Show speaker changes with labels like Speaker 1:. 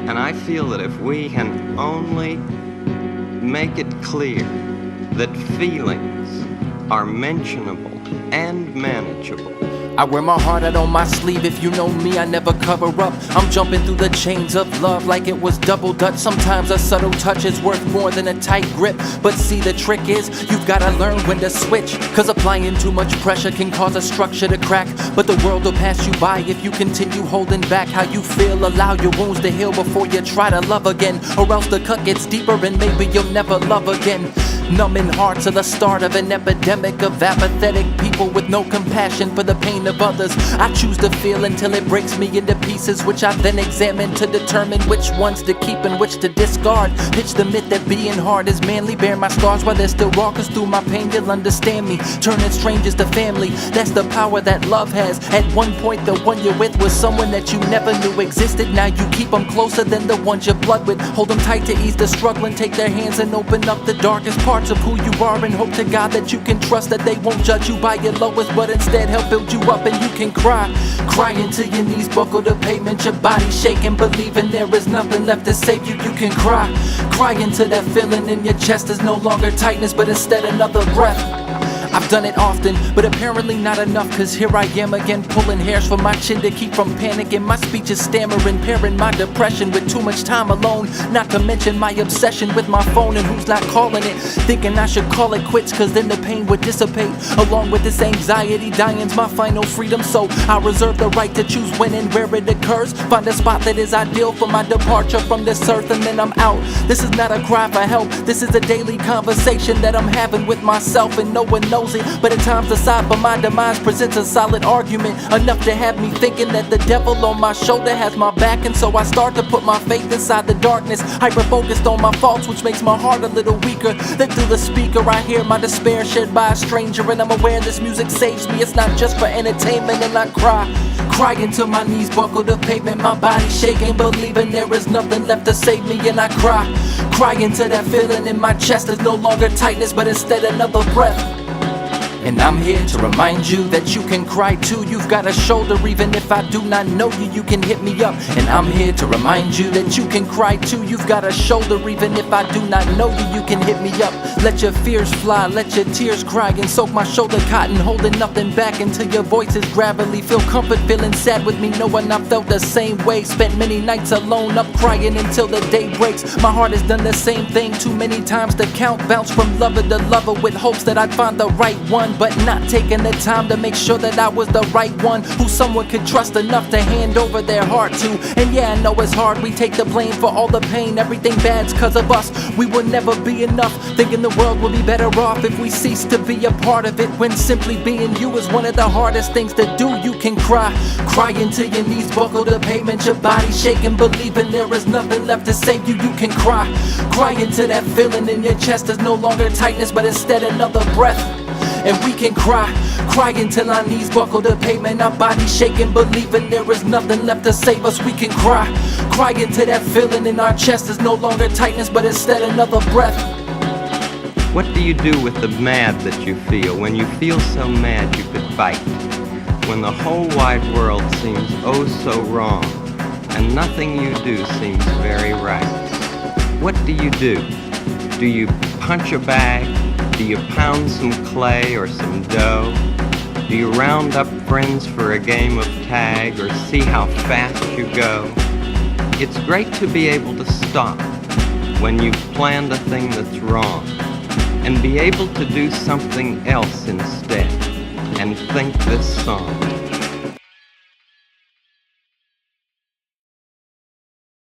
Speaker 1: And I feel that if we can only make it clear that feelings are mentionable and manageable.
Speaker 2: I wear my heart out on my sleeve. If you know me, I never cover up. I'm jumping through the chains of love like it was double dutch. Sometimes a subtle touch is worth more than a tight grip. But see, the trick is, you've gotta learn when to switch. Cause applying too much pressure can cause a structure to crack. But the world will pass you by if you continue holding back how you feel. Allow your wounds to heal before you try to love again. Or else the cut gets deeper and maybe you'll never love again. Numbing hearts are the start of an epidemic of apathetic people with no compassion for the pain of others. I choose to feel until it breaks me into pieces, which I then examine to determine which ones to keep and which to discard. Pitch the myth that being hard is manly. Bear my scars while they're still walkers through my pain. You'll understand me. Turning strangers to family, that's the power that love has. At one point the one you're with was someone that you never knew existed. Now you keep them closer than the ones you're blood with. Hold them tight to ease the struggle and take their hands and open up the darkest part of who you are, and hope to God that you can trust that they won't judge you by your lowest, but instead help build you up. And you can cry until your knees buckle the pavement, your body shaking, believing there is nothing left to save you. You can cry until that feeling in your chest is no longer tightness, but instead another breath. I've done it often, but apparently not enough, cause here I am again pulling hairs from my chin to keep from panicking. My speech is stammering, pairing my depression with too much time alone. Not to mention my obsession with my phone and who's not calling it. Thinking I should call it quits, cause then the pain would dissipate. Along with this anxiety, dying's my final freedom. So I reserve the right to choose when and where it occurs. Find a spot that is ideal for my departure from this earth, and then I'm out. This is not a cry for help, this is a daily conversation that I'm having with myself, and no one knows it. But at times the side for my demise presents a solid argument, enough to have me thinking that the devil on my shoulder has my back. And so I start to put my faith inside the darkness, hyper-focused on my faults, which makes my heart a little weaker. Then through the speaker I hear my despair shared by a stranger, and I'm aware this music saves me. It's not just for entertainment, and I cry until my knees buckle the pavement, my body shaking, believing there is nothing left to save me. And I cry until that feeling in my chest is no longer tightness, but instead another breath. And I'm here to remind you that you can cry too. You've got a shoulder, even if I do not know you, you can hit me up. And I'm here to remind you that you can cry too. You've got a shoulder, even if I do not know you, you can hit me up. Let your fears fly, let your tears cry, and soak my shoulder cotton, holding nothing back until your voice is gravelly. Feel comfort, feeling sad with me, knowing I felt the same way. Spent many nights alone, up crying until the day breaks. My heart has done the same thing too many times to count. Bounce from lover to lover with hopes that I'd find the right one, but not taking the time to make sure that I was the right one, who someone could trust enough to hand over their heart to. And yeah, I know it's hard, we take the blame for all the pain. Everything bad's cause of us, we will never be enough. Thinking the world will be better off if we cease to be a part of it, when simply being you is one of the hardest things to do. You can cry until your knees buckle the pavement, your body shaking, believing there is nothing left to save you. You can cry until that feeling in your chest is no longer tightness, but instead another breath. And we can cry until our knees buckle the pavement, our body shaking, believing there is nothing left to save us. We can cry until that feeling in our chest is no longer tightness, but instead another breath.
Speaker 1: What do you do with the mad that you feel? When you feel so mad you could fight, when the whole wide world seems oh so wrong, and nothing you do seems very right. What do you do? Do you punch a bag? Do you pound some clay or some dough? Do you round up friends for a game of tag, or see how fast you go? It's great to be able to stop when you've planned a thing that's wrong, and be able to do something else instead, and think this song.